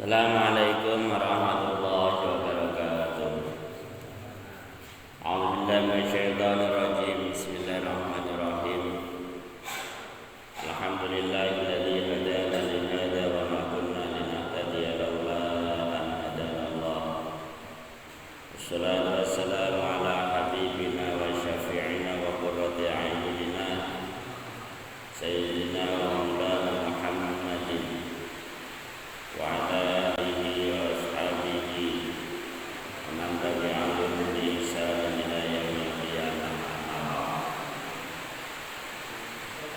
Assalamualaikum warahmatullahi wabarakatuh. A'udzubillahi minasyaitonir rajim. Bismillahirrahmanirrahim. Alhamdulillahilladzi hadana li hadza wa ma kunna linahtadiya laula an hadana Allah. Wassalatu wassalamu ala habibina wa syafi'ina wa qurrati a'yunina sayyidina wa maulana Muhammadin wa ala alihi wa ashabihi wa man tabi'ahum bi ihsan ila yaumil qiyamah.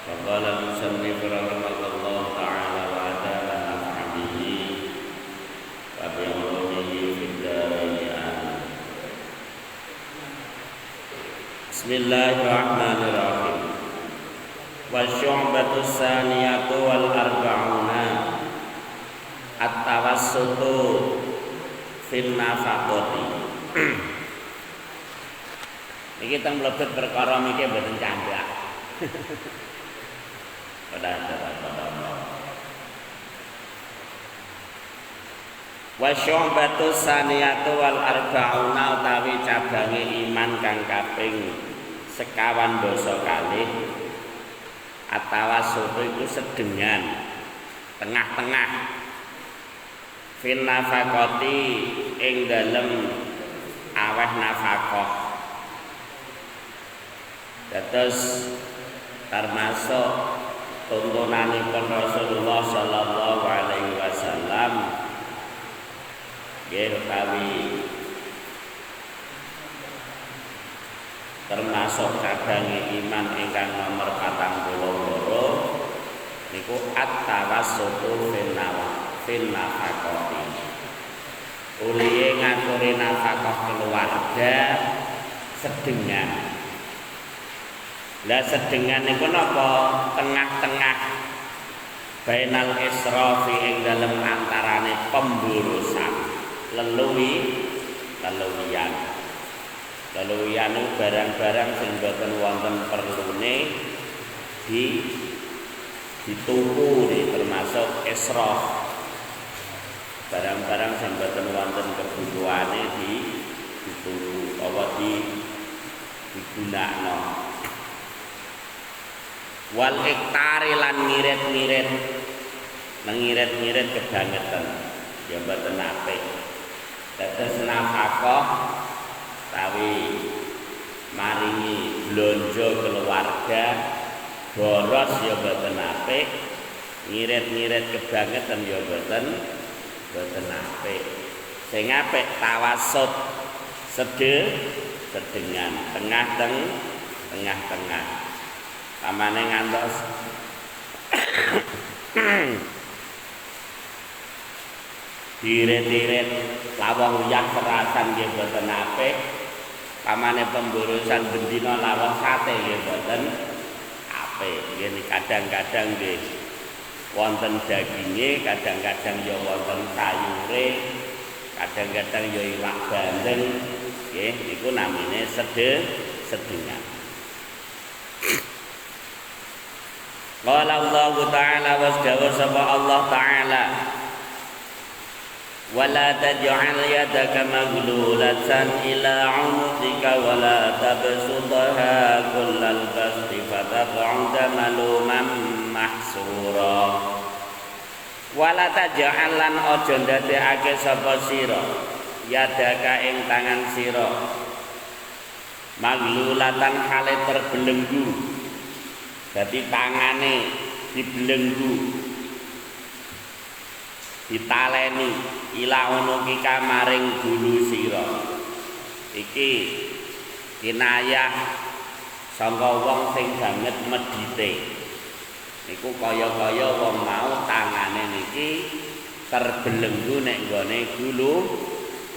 Faqala al-musannif rahimahullah ta'ala wa adala naf'abihi wa bi'ulumihi fid darain. Bismillahirrahmanirrahim. Wa syu'batu saniyatu wal arba'una at-tawassutu fin nafaqati. Iki teng mlebet perkara miki mboten candhak. Wa syu'batu saniyatu wal arba'una utawi cabange iman kang kaping 50 kalih. At-tawassutu iku sedengan tengah-tengah fin nafaqati ing dalem aweh nafaqah. Dados termasuk tuntunanipun Rasulullah sallallahu alaihi wasallam nggih utawi termasuk cadange iman ingkang nomor 42 niku at-tawassutu fin nafaqati. Uliye ngaturi nafaqah keluarga sedengan. Lah sedengan niku napa? Tengah-tengah bainal israfi ing dalem antarane pemborosan, leluwian. Leluwian niku barang-barang sing boten wonten perlune dituku termasuk israf. Barang-barang sing boten wonten kebutuhane dituku apa digunakno. Wal iktari lan ngirit-ngirit kebangetan ya mboten apik. Dados nafkah tawi maringi blonjo keluarga boros ya mboten apik, ngirit-ngirit kebangetan ya mboten apik. Sing apik tawassut sedengan tengah-tengah. Pamane ngantos diret-diret lawang uyah perasan nggih mboten apik. Pamane pemborosan bendina lawang sate nggih mboten apik. Nggih kadang-kadang nggih wonten daginge, kadang-kadang ya wonten sayure, kadang-kadang ya iwak bandeng. Nggih niku namine sedengan. Qala Allah Ta'ala wasdawa sapa Allah Ta'ala wala taj'al yadaka maghlulatan ila 'unuqika wala tabsutha kullal basti fataq'uda maluman mahsura. Wala taj'al lan aja ndadekake sapa sira yadaka ing tangan sira maghlulatan hale terbelenggu. Jadi tangane dibelenggu, ditaleni ila unukika maring gulu sira. Iki kinayah sangka wong sing banget medhite. Niku kaya-kaya wong mau tangane niki terbelenggu nek nggone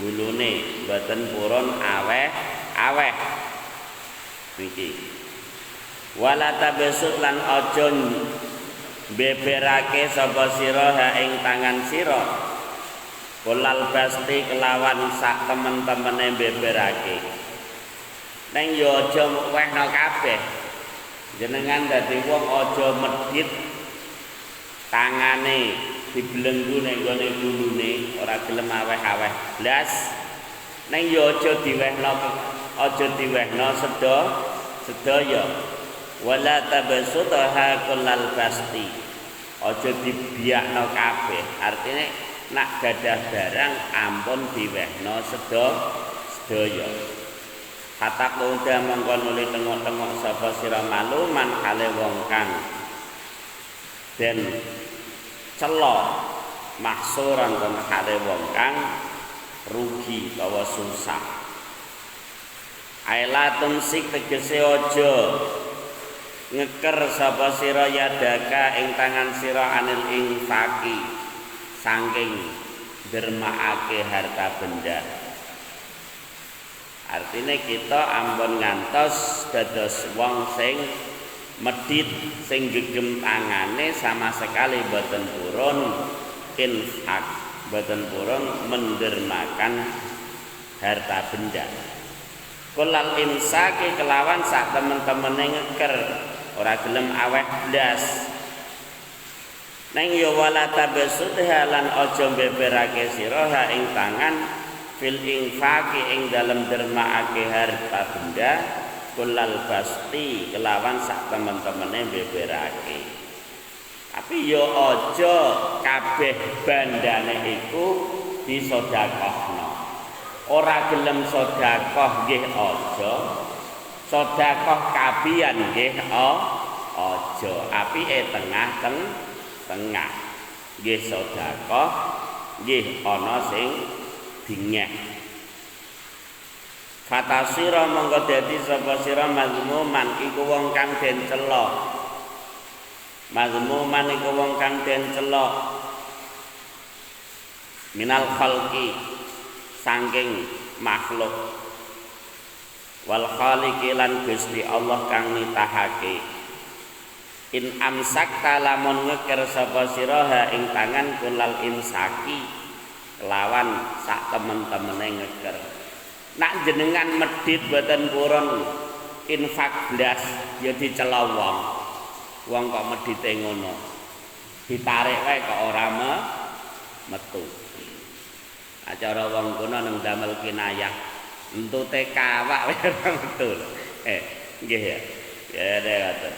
gulune mboten purun aweh niki. Wala tabesut lan aja beberake sapa sira ha ing tangan sira kulal basti kelawan sak temen-temene beberake neng yo aja wehna kabeh jenengan dadi wong aja medhit tangane dibelenggu ning gone gulune ora gelem aweh-aweh blas ning yo aja diwehno sedaya wala tabasutaha kullal basti aja dibiakno kabeh artine nak gadah barang ampun diwehno sedaya kata kuda mongko nuli tengok-tengok sapa sira maluman kale wong kang den cela maksuran kon kale wong kang rugi utawa susah ailatun sik tegese aja ngeker sapa sira yadaka ing tangan sira anil infaki saking dermaake harta benda artinya kita ampun ngantos dados wong sing medhit sing gegem tangane sama sekali boten purun infak boten purun mendermakan harta benda kulal insaki kelawan sak temen-temene ngeker ora gelem aweh blas neng yo wala tabasudha lan aja beberake sira ha ing tangan fil infaqi ing dalem dermaake harta benda kulal basti kelawan sak temen-temene beberake tapi yo aja kabeh bandane iku disedekahno ora gelem sedekah nggih aja sedekah kabiyan nggih aja apike tengah nggih sedekah nggih ana sing dingeh fatasira monggo dadi sapa sira mazmuman iku wong kang den cela mazmuman iku wong kang den cela minal khalqi saking makhluk wal khaliqi lan Gusti Allah kang nitahake in amsakta lamun ngeker sapa sira ha ing tangan kulal insaki kelawan sak temen-temene ngeker nak jenengan medhit boten purun infak blas ya dicela wong kok medhite ngono ditarik wae kok ora metu acara wong kono nang damel kinayah entute kawak wae ora metu nggih ya ngoten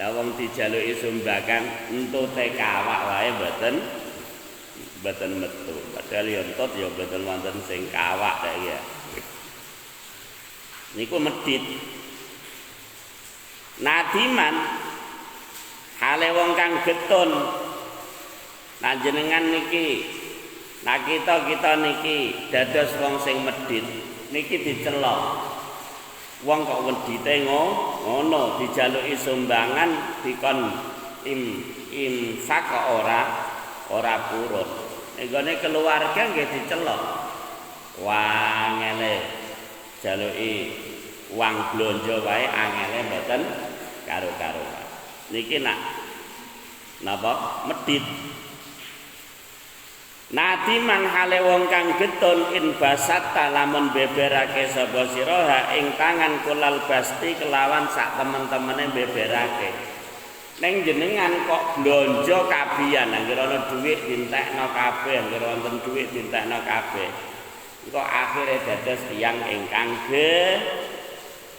la wong dijaluki sumbangan entute kawak wae boten metu padahal ya entot ya boten wonten sing kawak ta ya niku medhit nadiman hale wong kang getun panjenengan niki nah kita niki dados wong sing medhit niki dicela wong kok wedite ngono dijaluki sumbangan dikon infak kok ora purun nggone keluarga nggih dicela wangele jaluki uang blonjo wae angele mboten karo-karuan niki napa medhit nadiman hale wong kang getun in basatta lamun beberake sapa sira ha ing tangan kulal basti kelawan sak temen-temene beberake ning jenengan kok blonjo kabiyan anggere ana dhuwit dintekno kabeh anggere wonten dhuwit dintekno kabeh kok akhire dados tiyang ingkang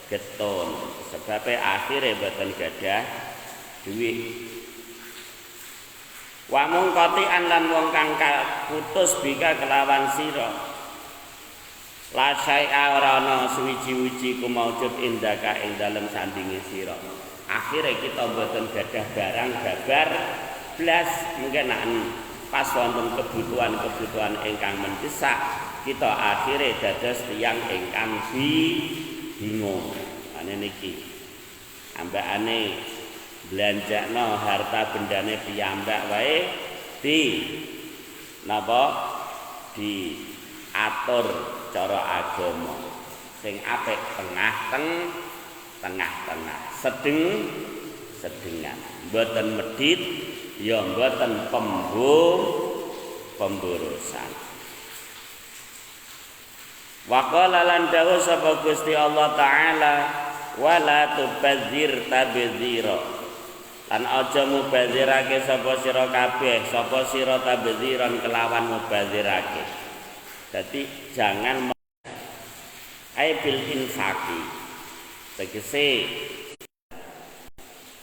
getun sebabe akhire boten gadah dhuwit wa mungqati'an lan wong kang putus bika kelawan sira la syai'a ora ana suwiji-wiji kumaujud indaka ing dalem sandinge sira akhire kita mboten gadah barang babar blas mungkin pas wonten kebutuhan ingkang mendesak kita akhire dados tiyang ingkang bingung ane niki ambakane belanjakno harta bendane piyambak wae diatur cara agama sing apik tengah-tengah sedengan mboten medhit ya mboten pemburusan wa qala lan dawuh sapa Gusti Allah taala wala tubadzir tabdzira lan aja mubadzirake sapa sira kabeh sapa sira tabdziran kelawan mubadzirake. Dadi jangan bil infaki tegese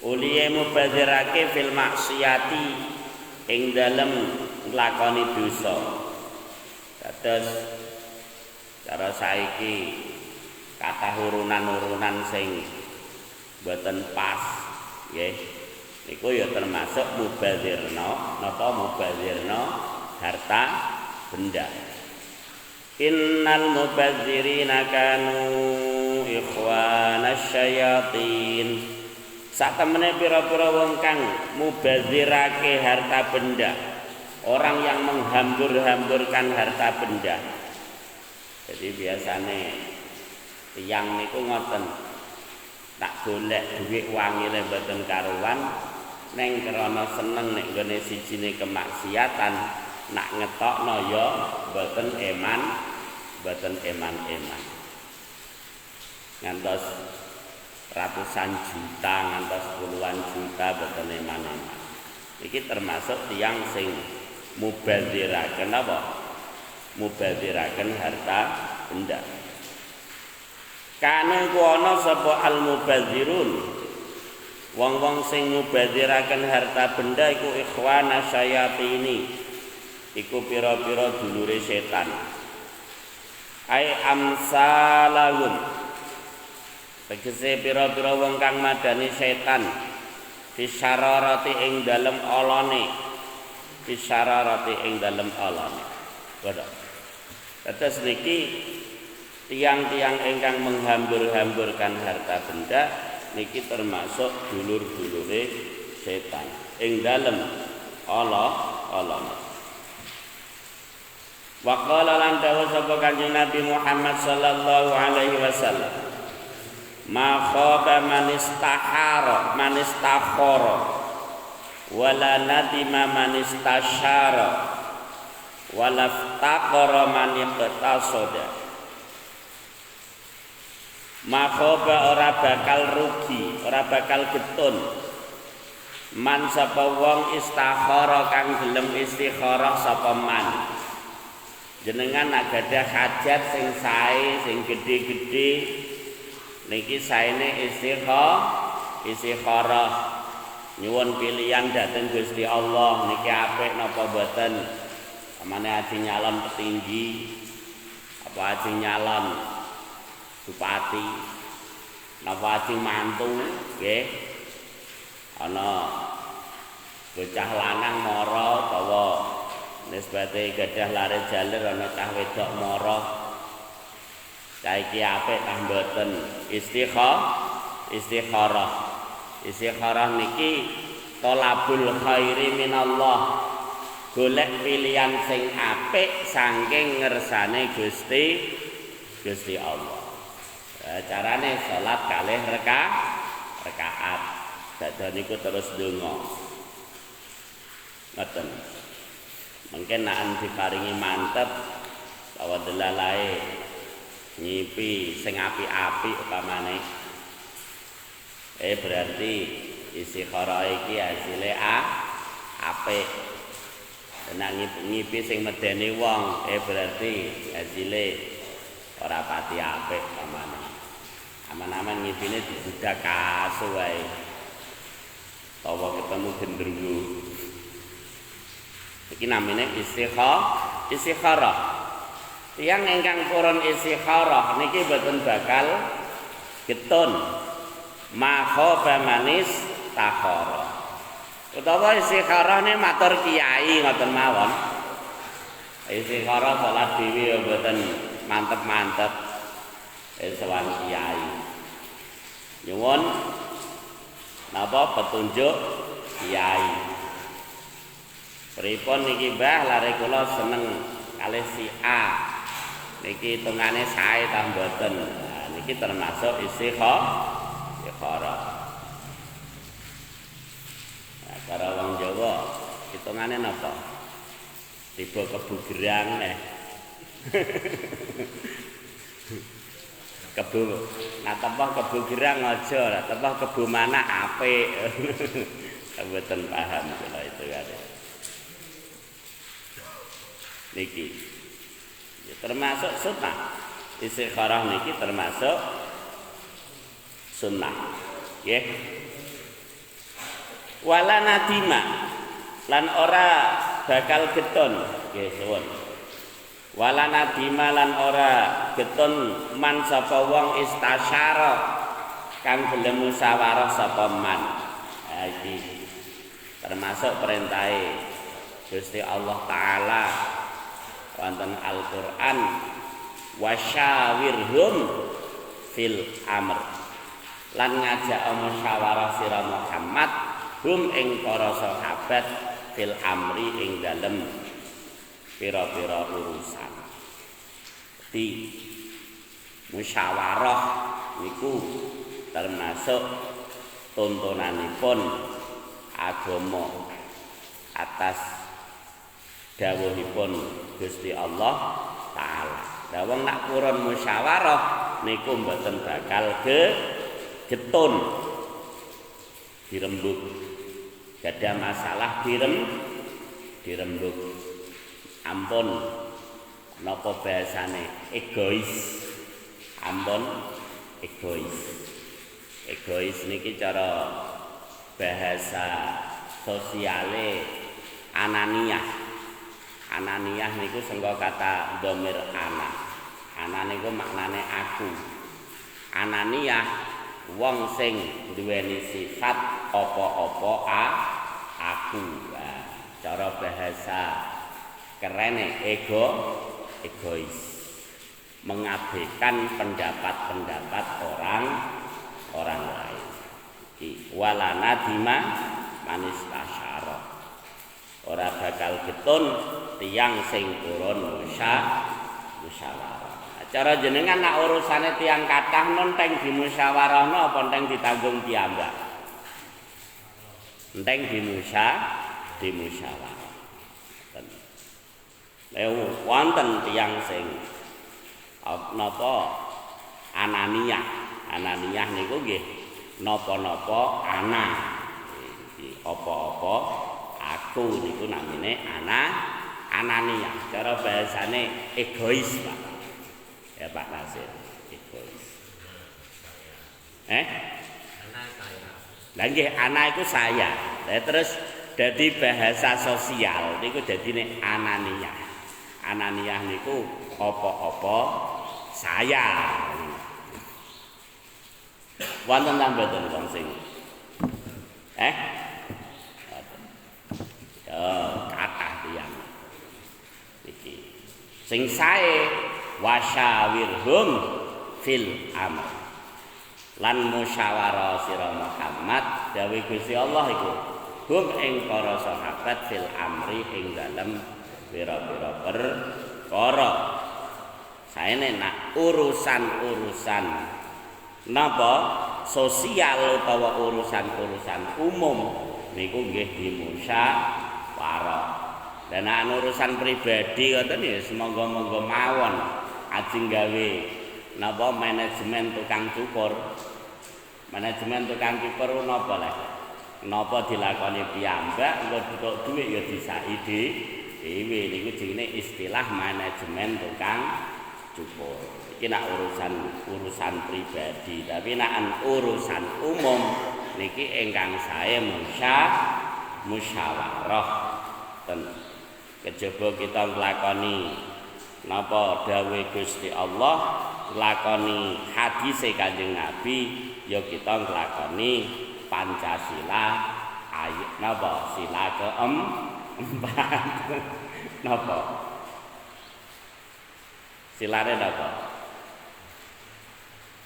uliye mubadzirake fil maksiyati ing dalem nglakoni dosa. Dados cara saiki kathah urunan-urunan sing boten pas nggih niku ya termasuk mubadzirna napa mubadzirna harta benda. Innal mubadzirina kanu ikhwanasy syayatin. Satemene pira-pira wong kang mubadzirake harta benda, orang yang menghambur-hamburkan harta benda. Jadi biasane tiyang niku ngoten, tak golek dhuwit wangile mboten karuan, neng krana seneng nek nggone sijine kemaksiatan, nak ngetokno ya mboten eman-eman. Ngantos ratusan juta, ngantos puluhan juta mboten eman-eman. Iki termasuk tiyang sing mubadziraken apa? Mubadziraken harta benda. Kana ku ana sapa al mubadzirun. Wong-wong sing mubadziraken harta benda iku ikhwana syayatini. Iku pira-pira dulure setan. Ai amsalahum. Tegese pira-pira wong kang madani setan. Bisyararati ing dalem olone. Bisyararati ing dalem olone. Padha. Terus niki tiang-tiang ingkang menghambur-hamburkan harta benda niki termasuk dulur-dulure setan. Ing dalem Allah. Wa qala lan dawuh sapa Kanjeng Nabi Muhammad sallallahu alaihi wasallam. Ma khaba man istakhara wala nadima man istasyara wala ftaqara man iqtasada. Ma khaba ora bakal rugi, ora bakal getun. Man sapa wong istakhara kang gelem istikharah sapa man. Jenengan agadah hajat sing sae, sing gedhe-gedhe niki saene istikharah nyuwun pilihan dhateng Gusti Allah niki apik napa boten. Amane aji nyalon petinggi apa aji nyalon bupati napa aji mantu nggih ana bocah lanang mara utawa nisbate gadah lare jaler ana cah wedok mara saiki apik tah mboten istikharah niki thalabul khairi minallah golek pilihan sing apik saking ngersane Gusti Allah. Carane salat kalih rakaat dadha niku terus ndonga ngoten. Mungkin nak diparingi mantep bahwa delalae nyipi sing api-api upamane berarti istikharah iki hasile apik. Nek nyipi sing medeni wong berarti hasile ora pati apik upamane. Aman-aman ngipine dibudak kasu wae. Tawa ketemu gendruwo. Iki namine istikharah. Tiyang ingkang purun istikharah niki boten bakal getun. Ma khaba manis takhara. Utawa istikharah ne matur kiai ngoten mawon. Istikharah salat dhewe boten mantep-mantep. Sowan kiai. Nyuwun napa petunjuk kiai. Pripun niki Mbah lare kula seneng kalih si A. Niki hitungane sae ta mboten. Nah, niki termasuk istikharah. Nah, cara wong Jawa hitungane napa? Tiba kebugerang Kebu Nah tepah kebo girang aja, lah tepah kebo mana apik. Mboten paham kula itu kan. Niki. Ya, termasuk sunnah. Istikharah niki termasuk sunnah. Nggih. Wala nadima lan ora bakal getun, nggih suwun. Wala nadima lan ora getun man sapa wong istasyara kang gelem musyawarah sapa man. Iki termasuk perintahe Gusti Allah taala wonten Al-Qur'an wasyawirhum fil amr lan ngajak musyawarah sira Muhammad hum ing para sahabat fil amri ing dalem pira-pira urusan. Di musyawarah niku termasuk tuntunanipun agama atas dawuhipun Gusti Allah taala. Lah wong nak purun musyawarah niku mboten bakal getun dirembug. Gadah masalah dirembug. Ampun napa bahasane egois. Ampun egois. Egois niki cara bahasa sosiale ananiyah. Ananiyah niku sengko kata dhamir ana. Ana niku maknane aku. Ananiyah wong sing duweni sifat apa-apa aku. Nah, cara bahasa kerene egois. Mengabaikan pendapat-pendapat orang lain. Wala nadima manis tasyara. Ora bakal getun tiyang sing purun musyawarah. Cara jenengan nak urusane tiyang kathah nun teng dimusyawarahno apa teng ditanggung piyambak? Enteng dimusyawarah. Wonten tiyang sing napa ananiyah. Ananiyah niku nggih napa-napa ana. Apa-apa aku niku namine ananiyah. Cara bahasane egois, Pak. Ya Pak Nasir, egois. Ana saya. Lah nggih ana iku saya. Lah terus dadi bahasa sosial niku dadine ananiyah. Ananiyah niku apa-apa saya. Wonten ta mboten wong sing kathah tiyang iki sing sae wasyawirhum fil amr lan musyawarah sira Muhammad dawuh Gusti Allah iku hum ing para sahabat fil amri ing dalem pira-pira perkara saene nak urusan-urusan napa sosial utawa urusan-urusan umum niku nggih dimusyawarah. Dan urusan pribadi ngoten ya semonggo-monggo mawon ajeng gawe napa manajemen tukang cukur. Manajemen tukang cukur napa lek? Napa dilakoni piyambak engko butuh dhuwit ya disaki dhewe niku jenenge istilah manajemen tukang cukur. Iki nak urusan pribadi, tapi nak urusan umum niki ingkang sae musyawarah. Kejaba kita nglakoni napa dawuh Gusti Allah, nglakoni hadis Kanjeng Nabi, ya kita nglakoni Pancasila ayat napa sila keempat. Napa? Silane napa?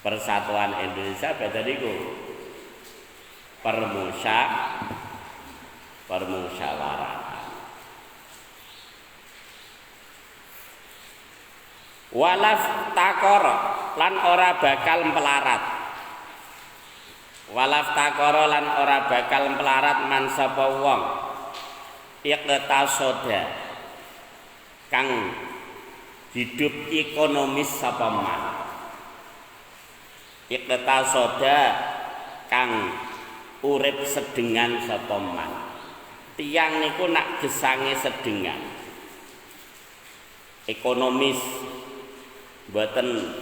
Persatuan Indonesia beda niku. Permusyawaratan. Walaf takor lan ora bakal melarat. Walaf takor lan ora bakal melarat man sapa wong iqtasoda kang hidup ekonomis sapa man. iqtasoda kang urip sedengan sapa man. Tiyang niku nak gesange sedengan. Ekonomis mboten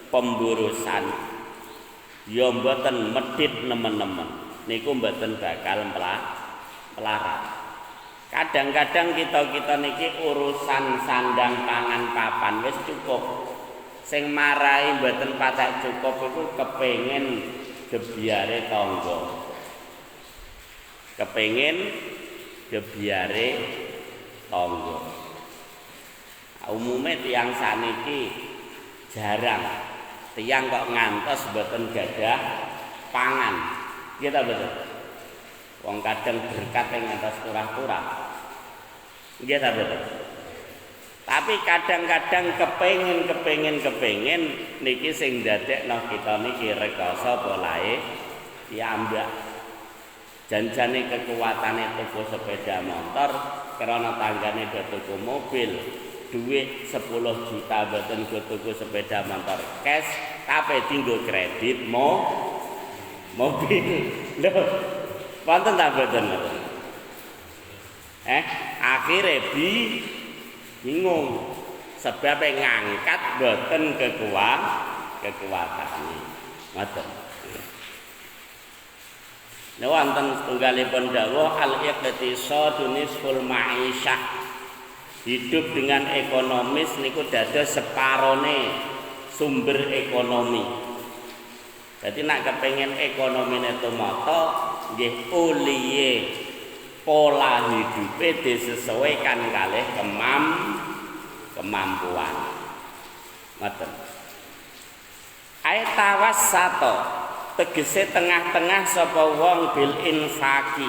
pemburusan, ya mboten medhit nemen-nemen. Niku mboten bakal melarat. Kadang-kadang kita niki urusan sandang pangan papan wis cukup. Sing marai mboten patek cukup iku kepengin gebyare tangga. Kepengin gebyare tangga. Umume tiyang saniki jarang tiyang kok ngantos mboten gadah pangan. Nggih ta betul? Wong kadang berkat ing ngantos kurah-kurah. Nggih ta betul? Tapi kadang-kadang kepengin niki sing ndadekno kita niki rekoso polahe piyambak. Janjane kekuatane tuku sepeda motor, karena tanggane do tuku mobil, duit 10 juta mboten go tuku sepeda motor cash, tapi tinggo kredit mobil. Lho, wonten ta mboten? Akhire bingung sebab ngangkat mboten kekuatane. Ngoten. Nek wonten setunggalipun dawuh al-iqtisadu nisful ma'isyah. Hidup dengan ekonomis niku dados separone sumber ekonomi. Jadi nak kepengin ekonomine tumata nggih uliye pola hidupe disesuaikan kalih kemampuan. Ngoten. Aitawasato tegese tengah-tengah sapa wong bil infaki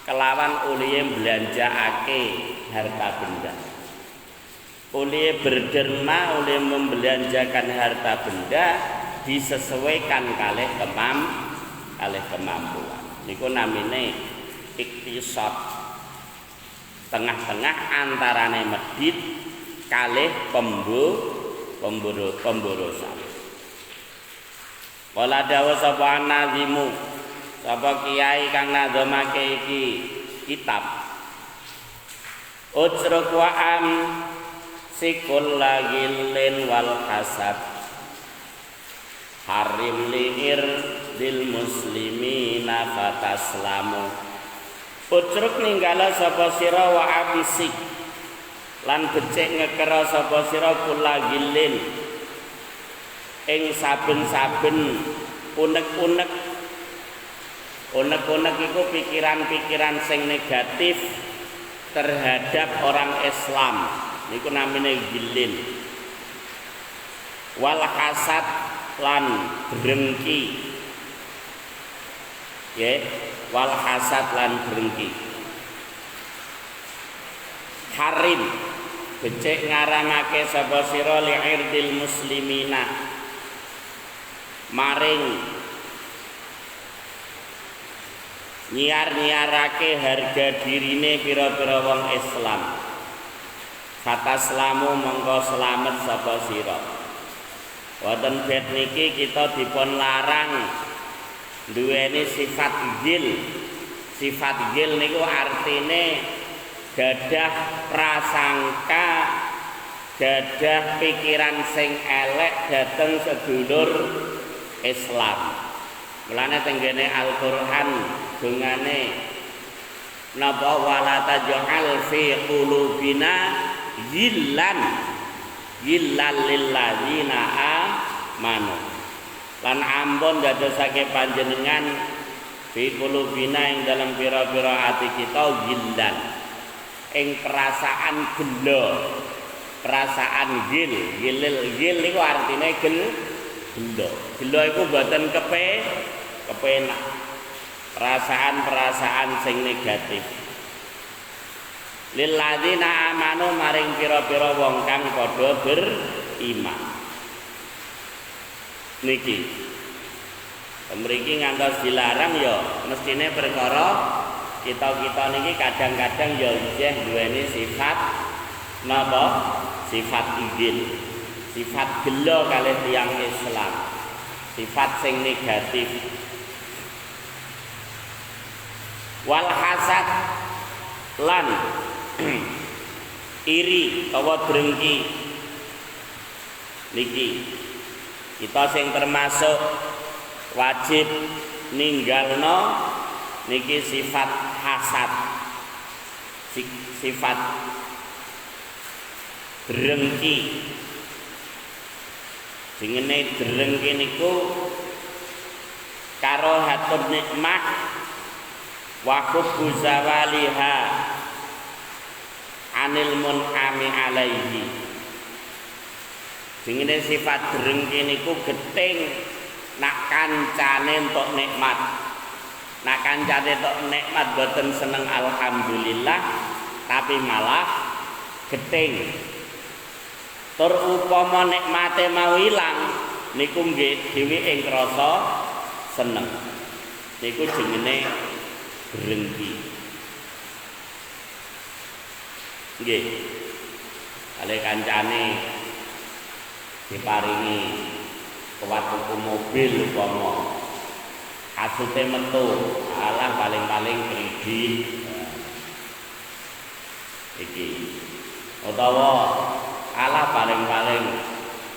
kelawan uliye belanjaake harta benda. Uliye berderma, uliye membelanjakan harta benda disesuaikan kalih kemampuan. Niku namine iktisad. Tengah-tengah antarane medhit kalih pemborosan. Wala dawa sapa nazimu, sapa kiai kang nadzamake iki kitab. Utsruk wa am sikul lagilin wal hasad. Harim liir dil muslimina fataslamu. Utsruk ninggala sapa sira wa amsik lan becik ngekera sapa sira kulagilin ing saben-saben unek-unek iku pikiran-pikiran sing negatif terhadap orang Islam niku namine gilin. Wal hasad lan drengki. Nggih, wal hasad lan drengki. Harim becik ngaramake sapa sira li'irdil muslimina maring nyiar-nyiarake harga dirine pira-pira wong Islam. Fataslamu mongko slamet sapa sira. Wonten bait niki kita dipun larang duweni sifat gil. Sifat gil niku artine gadah prasangka, gadah pikiran sing elek dhateng sedulur Islam. Mulane tenggene Al-Qur'an dungane napa wala taj'al fi qulubina ghillan lil ladzina amanu. Lan ampun dadosake panjenengan fi qulubina ing dalam pira-pira ati kita ghillan ing perasaan gelo, perasaan gil niku artine gelo. Gelo iku mboten kepenak. Perasaan-perasaan sing negatif. Lil ladzina amanu maring pira-pira wong kang padha beriman. Niki. Mriki ngantos dilarang ya mestine perkara kita niki kadang-kadang ya isih duweni sifat napa? Sifat idin. Sifat gelo kalih tiyang Islam. sifat sing negatif. Wal hasad lan iri utawa drengki niki kita sing termasuk wajib ninggalno niki sifat hasad, sifat drengki. Singene drengki niku karo hatur nikmat wa hubbu zawaliha anil mun'ami alaihi. Singene sifat drengki niku geting nak kancane entuk nikmat. Nak kancane entuk nikmat boten seneng alhamdulillah tapi malah geting. Tur upama nikmate mau ilang niku nggih dheweke ngrasa seneng. Niku jenenge drengki. Nggih. Kale kancane diparingi kuat tuku mobil upama asute metu alah paling-paling kredit iki utawa alah paling-paling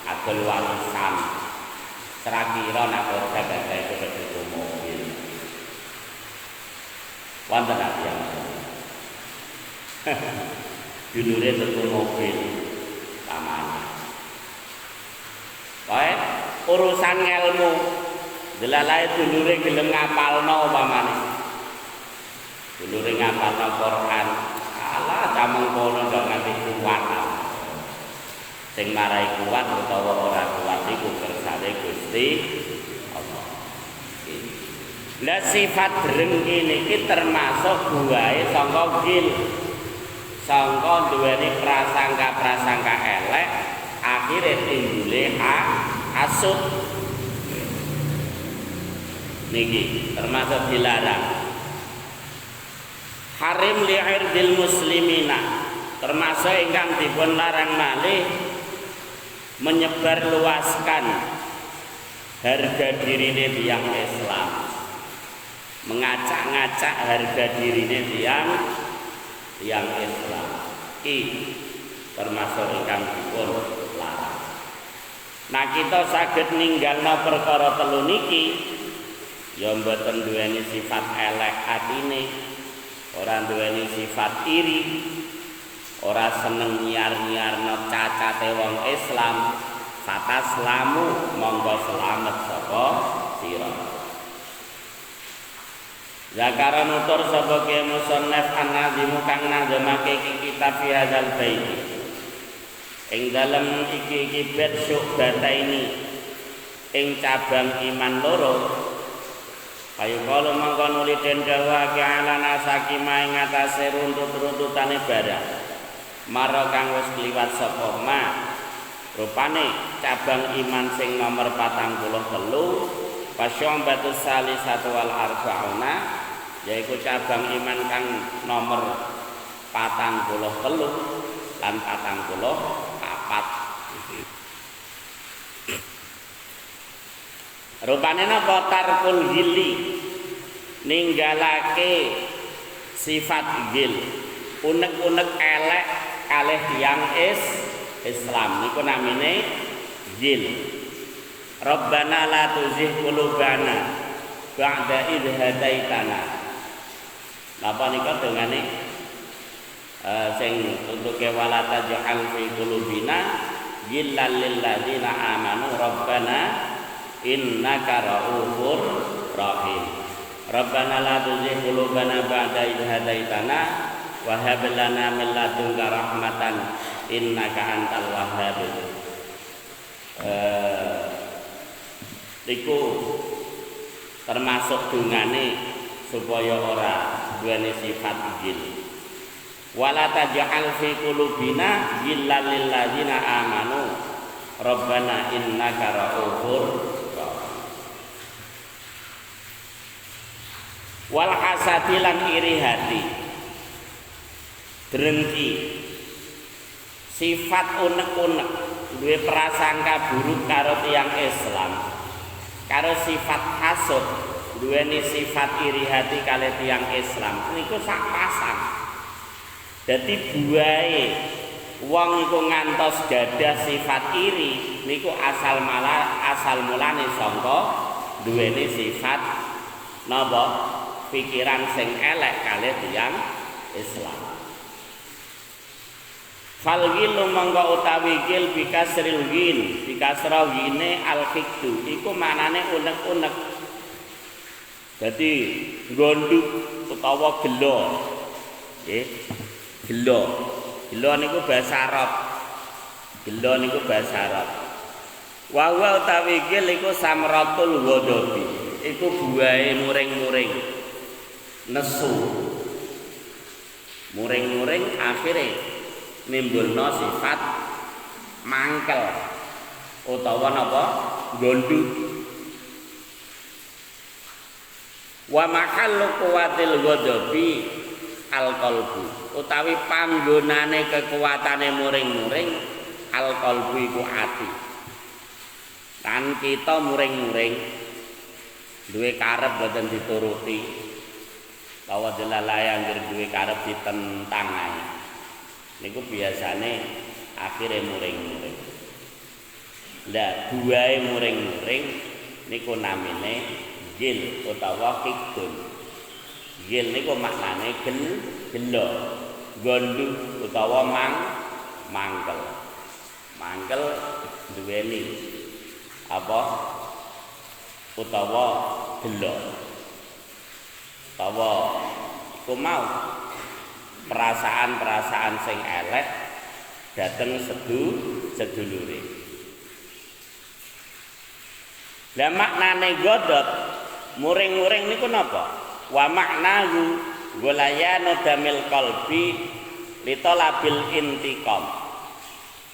adol warisan kira-kira nek ora gak tuku mobil wonten yang dulure tuku mobil tamane wae urusan ilmu delalae dulure gelem ngapalno upamane dulure ngapalno Quran alah camung kono kok nganti kuat sing marai kuat utawa ora kuat iku kersane Gusti Allah. Lah sifat drengki niki termasuk buahe sangka gil sangka duweni prasangka-prasangka elek akhire timbule hasud niki termasuk dilarang. Harim li'irdil muslimina termasuk ingkang dipun larang malih menyebar luaskan harga dirine tiyang Islam, mengacak-ngacak harga dirine tiyang Islam. Termasuk ingkang dipun larang. Nah kita saged ninggalno perkara telu niki ya mboten duweni sifat elek atine, ora duweni sifat iri, ora seneng nyiar-nyiarno cacate wong Islam. Fataslamu monggo selamat saka sira. Zakara nutur sapa ke musannaf an-nazimu kang nazamake kitab fi hadzal bait. Ing dalem iki bait syu'bataini ing cabang iman loro. Kayu kalau mongko nuli den dawuhake alana sakima ing atase runtut-runtutane barang. Maro kang wis kliwat sapa ma. Rupane cabang iman sing nomor 43 pasyambatu salisatu wal arba'una yaiku cabang iman kang nomor 43 lan 44. Rupane napa tarkul hili ninggalake sifat gil unek-unek elek kalih tiyang Islam niku namine gil. Rabbana la tuzigh qulubana ba'da idh hadaitana. Napa nika dongane sing untuk wala taj'al fi qulubina ghillal lil ladzina amanu rabbana innaka ra'ufur rahim. Rabbana la tuzigh qulubana ba'da idh hadaitana wa hab lana min ladunka rahmatan innaka antal wahhab. Iku termasuk dungane supaya ora duweni sifat gil. Wala taj'al fi qulubina ghillal lil ladzina amanu rabbana innaka ra'ufur rahim. Wal hasadi lan iri hati drengki sifat unek-unek duwe prasangka buruk karo tiyang Islam karo sifat hasud, duweni sifat iri hati kalih tiyang Islam niku sak pasang. Dadi buahe wong iku ngantos gadah sifat iri niku asal mulane sangka duweni sifat napa pikiran sing elek kalih tiyang Islam. Falgil mangga utawi gil bikasril gin, bikasra gine al-hikdu iku manane unek-unek. Dadi gonduk utawa gelo. Nggih. Gelo. Gelo niku bahasa Arab. Gelo niku bahasa Arab. Wa wa utawi gil iku samratul ghadabi. Iku buahe muring-muring. Nesu. Muring-muring akhire nimbulna sifat mangkel utawa napa gonduk. Wa mahallu quwatil ghadabi al-qalbu utawi panggonane kekuatane muring-muring al-qalbu iku ati. Kan kita muring-muring duwe karep boten dituruti utawa delalaya anggere duwe karep ditentang ae niku biasane akhire muring-muring. Lah buahe muring-muring niku namine gil utawa hikdun. Gil niku maknane gelo, gondu utawa mangkel. Mangkel duweni apa? Utawa gelo. Utawa iku mau perasaan-perasaan sing elek dateng sedulure. Lah maknane godot muring-muring niku napa? Wa maknahu golayanu damil qalbi litolabil intiqam.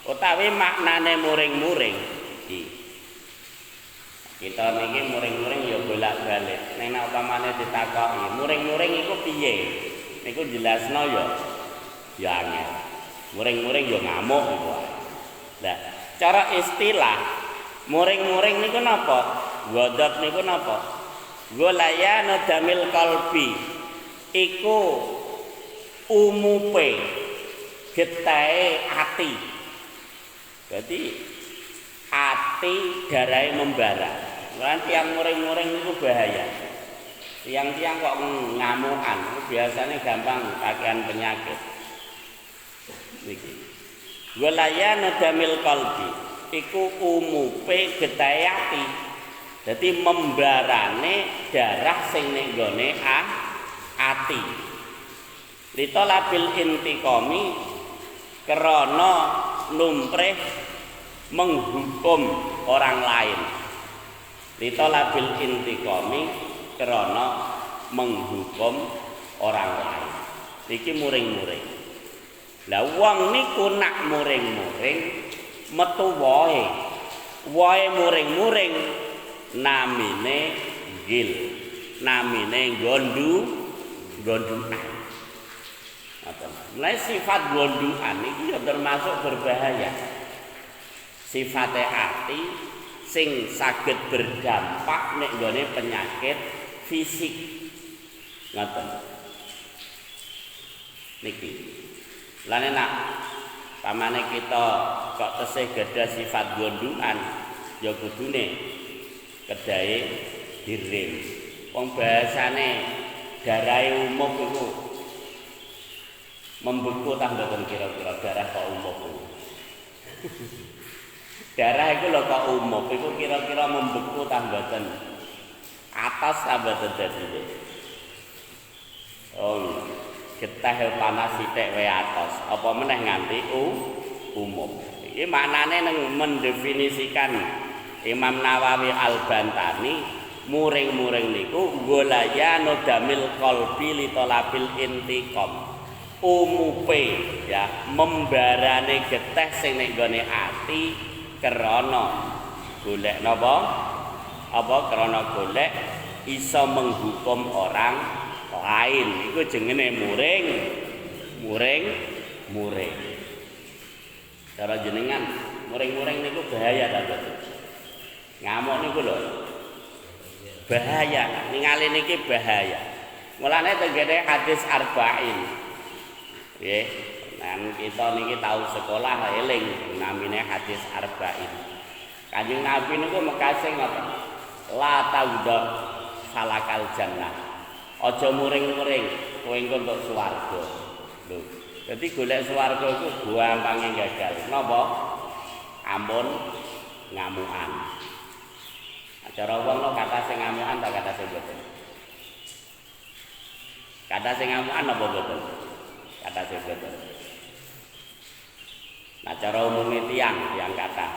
Utawi maknane muring-muring iki. Kita niki muring-muring ya bolak-balik. Nek umpamane ditakoki, muring-muring iku piye? Niku jelasno ya angel. Muring-muring ya ngamuk iku. Lah, cara istilah muring-muring niku napa? Godot niku napa? Golayanu damil qalbi. Iku umupe getahe ati. Jadi ati darahe membara. Lan tiyang muring-muring niku bahaya. Tiang-tiang kok ngamukan, biasanya gampang kakean penyakit. Niki. Golayanu damil qalbi, iku umupe getahe ati. Dadi membarane darah sing ning nggone ati. Litolabil intiqami krana lumprih menghukum orang lain. Litolabil intiqami krana menghukum orang lain. Iki muring-muring. Lah wong niku nak muring-muring metu wae. Wae muring-muring namine gil. Namine gondukan. Mulai sifat gondukan iki ya termasuk berbahaya. Sifate ati sing saged berdampak nek nggone penyakit fisik. Ngoten. Niki. Lan nek pamane kita kok tesih gadah sifat gondukan ya kudune kedahe direm. Wong bahasane darahe umum iku membeku tak mboten kira-kira darah kok umum. Darah iku lho kok umum iku kira-kira membeku tak mboten. Atas abad dadi. Oh, getah panas sithik wae atos. Apa meneh nganti umum. Iki maknane nang mendefinisikan Imam Nawawi Al-Bantani muring-muring niku golayanu damil qalbi litolabil intiqam. Umupe ya membarane getah sing ning gone ati krana golek napa? Apa krana golek iso menghukum orang lain. Iku jenenge muring. Cara jenengan muring-muring niku bahaya ta mboten? Ngamuk niku lho. bahaya. Ningali niki bahaya. Mulane tenggene hadis arba'in. Nggih, nan kita niki tahu sekolah eling namine hadis arba'in. Kanjeng Nabi niku mekase ngoten. La taudok salakal jannah. Aja muring-muring kowe engko entuk swarga. Lho, dadi golek swarga iku gampange gagal. Napa? Ampun ngamukan. Acara wong kok kata sing ngamukan ta kata sing boten. Kata sing ngamukan apa boten? Kata sing boten. Nah cara umumnya tiang kata.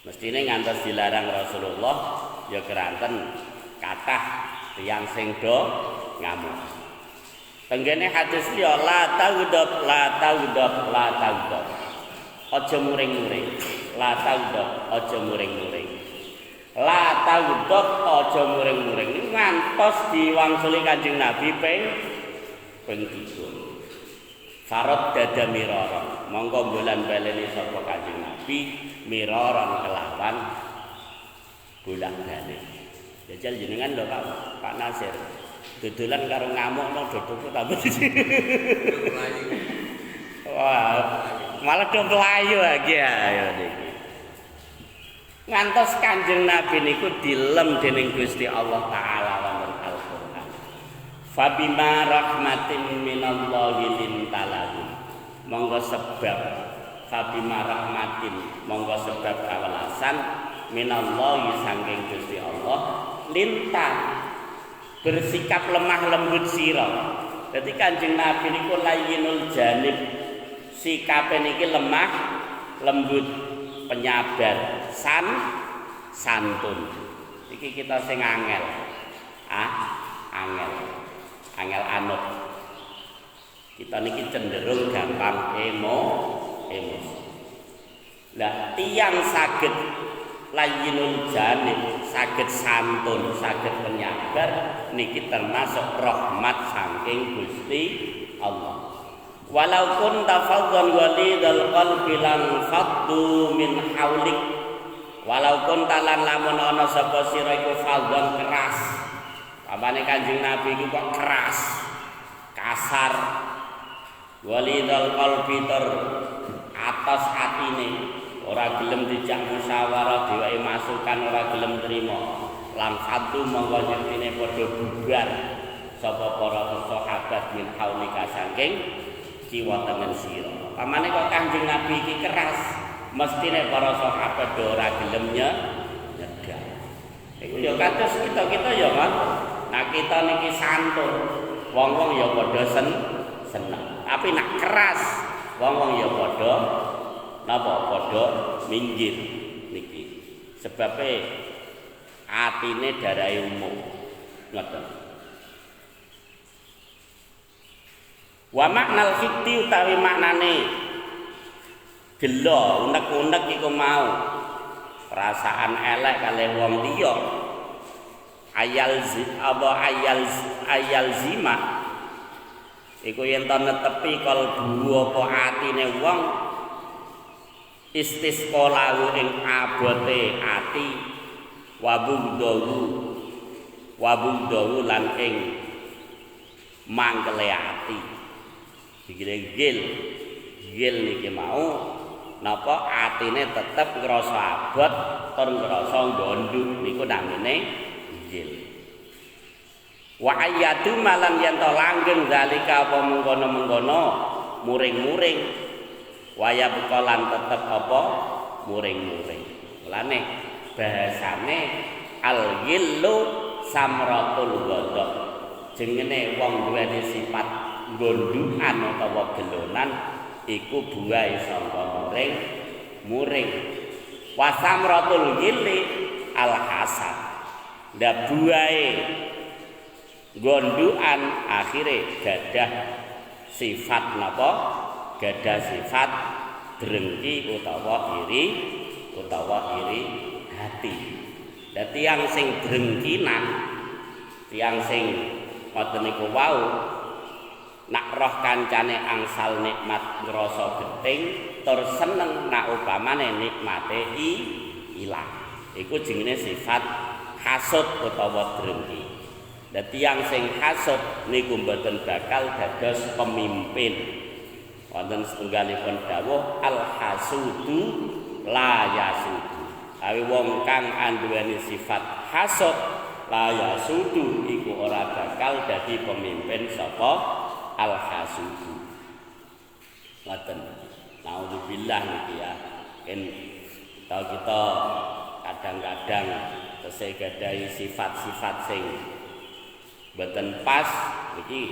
Mestine ngantos dilarang Rasulullah ya keranten kathah tiyang sing do ngamuk. Tenggene hadis liya la taudab. Aja muring-muring. La taudab, aja muring-muring. La taudab, aja muring-muring. Ngantos diwangsuli Kanjeng Nabi ping 3. Farad dada miraron. Monggo bulan baleni sapa Kanjeng Nabi miraron kelawan bolak-balik. Jajal jenengan lho Pak Nasir. Dodolan karo ngamukno dodokku tambah siji. Wah, malah do mlayu lagi ayo niki. Ngantos Kanjeng Nabi niku dilem dening Gusti Allah taala wonten Al-Qur'an. Fabima rahmatin minallahi lintalahu. Monggo sebab fabima rahmatin, monggo sebab kawelasan minallahi saking Gusti Allah lintan bersikap lemah lembut sira. Dadi Kanjeng Nabi niku layyinul janib, sikape niki lemah lembut, penyabar, santun. Iki kita sing angel. Angel anut. Kita niki cenderung gampang emosi. Lah tiyang saged layyinul janib, saged santun, saged penyabar niki termasuk rahmat saking Gusti Allah. Walau kunta faddan walidal qalbi lan faddu min haulik. Walau kunta lan lamun ana sapa sira iku faddan keras. Apane Kanjeng Nabi iku kok keras, kasar. Walidal qalbi ter atas atine, ora gelem dijak musyawarah diwae masukan ora gelem trima. Lan faddu monggo nyentine padha bubar sapa para sahabat min haulika saking jiwa tengen sira. Pamane kok Kanjeng Nabi iki keras, mestine para sahabat ora gelem nyegah. Iku ya kados kita ya kan. Nah kita niki santun, wong-wong ya padha seneng. Tapi nak keras, wong-wong ya padha minggir niki. Sebabe atine darai umum. Ngoten. Wa maknal khiti utawi maknane gelo unek-unek iku mau perasaan elek kali wong liya ayal zima iku yen to netepi kalbu apa atine wong istisqalahu ing abote ati wabungdawu lan ing mangkele ati. Dikire gil niki mau napa atine tetep ngrasa abot tur ngrasa gondhuk niku namine gil. Wa ayyatu malam yen to langgeng zalika apa mengkono-mengkono muring-muring waya bukalan tetep apa muring-muring. Mulane bahasane al-ghillu samratul ghadab. Jengene wong duweni sifat gondhukan utawa gelonan iku buahe saka muring. Wasamratul ghilli al hasad. Ndak buahe gondhukan akhire gadah sifat napa? Gadah sifat drengki utawa iri hati. Lah tiyang sing drengkinan, tiyang sing ngoten niku wau nak roh kancane angsal nikmat ngrasa geting tur seneng nak upamane nikmate ilang. Iku jenenge sifat hasud utawa drengki. Dadi tiyang sing hasud niku mboten bakal dados pemimpin. Wonten setunggalipun dawuh al hasudu la yasudu. Awi wong kang anduweni sifat hasud la yasudu iku ora bakal dadi pemimpin sapa al hasudu. Ngoten. Nauzubillah niki ya. Kita kadang-kadang tesih gadahi sifat-sifat sing boten pas iki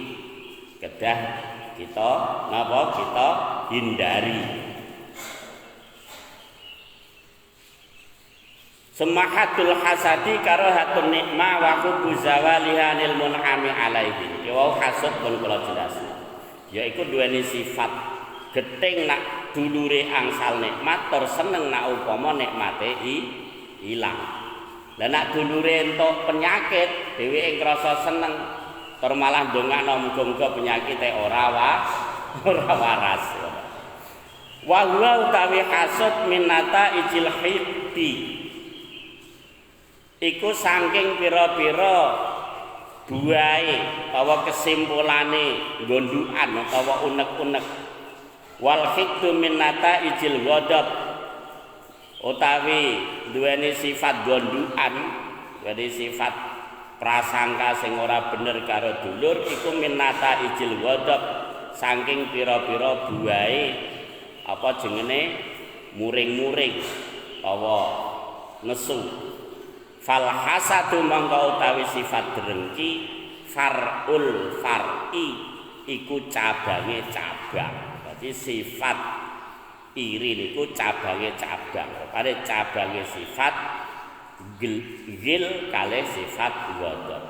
kedah kita napa kita hindari. Semahatul hasadi karahatun nikmah wa hubbu zawaliha lil mun'ami alaihi. Ki wau hasud pun kula jelasno. Yaiku duweni sifat geting nak dulure angsal nikmat tur seneng nak upama nikmate ilang. Lah nak dulure entuk penyakit dheweke ngrasa seneng tur malah ndongakno muga-muga penyakite ora waras. Wa huwa utawi hasud minata ijil hiqti. Iku saking pira-pira buahe utawa kesimpulane gondukan utawa unek-unek. Wal hiqtu minata ijil ghadab utawi duweni sifat gondukan, duweni sifat prasangka sing ora bener karo dulur iku minata ijil ghadab saking pira-pira buahe apa jenenge muring-muring utawa nesu. Fal hasadu mangka utawi sifat drengki farul far'i iku cabange cabang. Dadi sifat iri niku cabange cabang. Pare cabange sifat gil kalih sifat ghadab.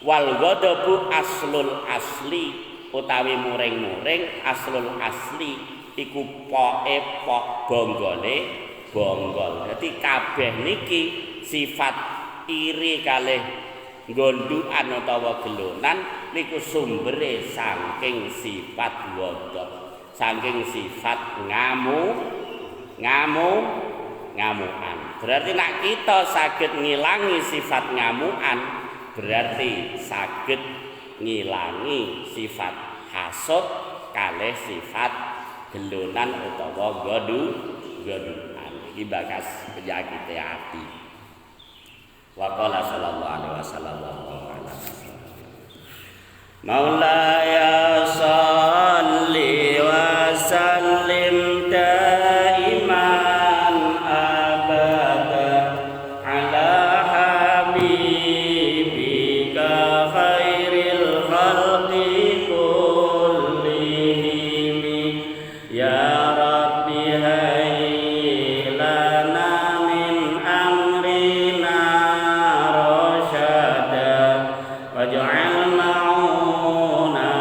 Wal ghadabu aslul asli utawi muring-muring aslul asli iku poke pok bonggole bonggol. Dadi kabeh niki sifat iri kalih gondukan utawa gelonan niku sumbere saking sifat ghadab, saking sifat ngamukan. Berarti nek kita saged ngilangi sifat ngamukan, berarti saged ngilangi sifat hasud kalih sifat gelonan utawa godukan. Iki bakas penyakit ati. Wa qala sallallahu alaihi wasallam Maulaya salli wa sallim daiman abada ala habibika khairil khalqi kullihim ya rabbi hayy lana min amrina waj'al ma'una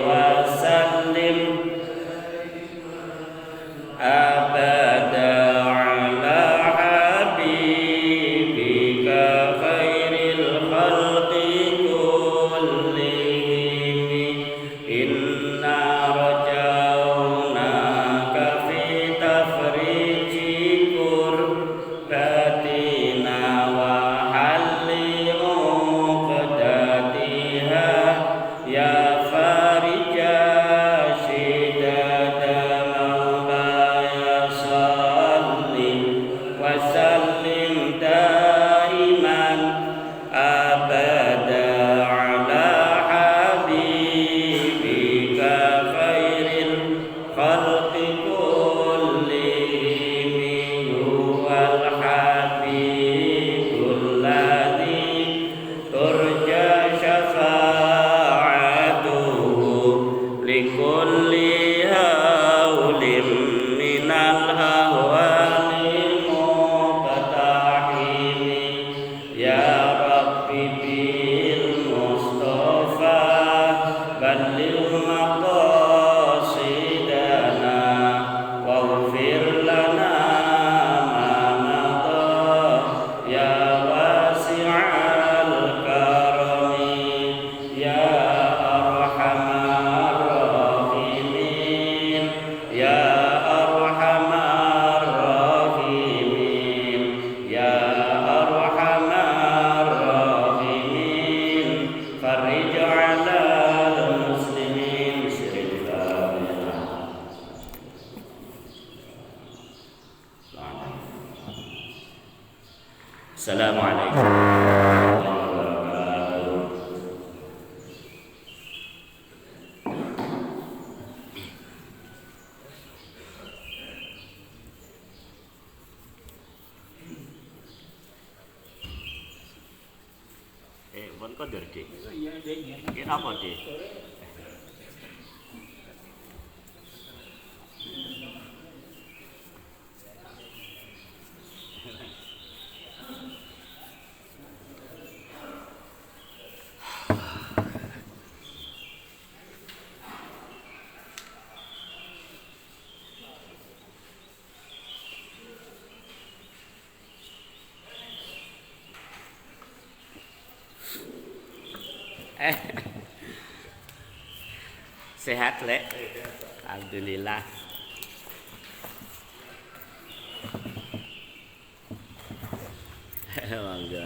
وسلم أبدا على حبيبك خير الخلق كلهم إنا رجوناك في تفريج كربتنا وحل عقدتها يا فارج شدة مولاي صل وسلم دائما أبدا على حبيبك خير الخلق كلهم هو الحبيب الذي ترجى شفاعته لكل هول من الأهوال مقتحم يا رب بالمصطفى بلغ مقاصدنا واغفر لنا ما مضى يا واسع الكرم يا أرحم الراحمين يا أرحم الراحمين يا أرحم الراحمين فرج على المسلمين بسر الفاتحة. السلام عليكم ورحمة الله وبركاته. Bon koder dik. Ki apa dik? Sehat lek? Alhamdulillah. Mangga.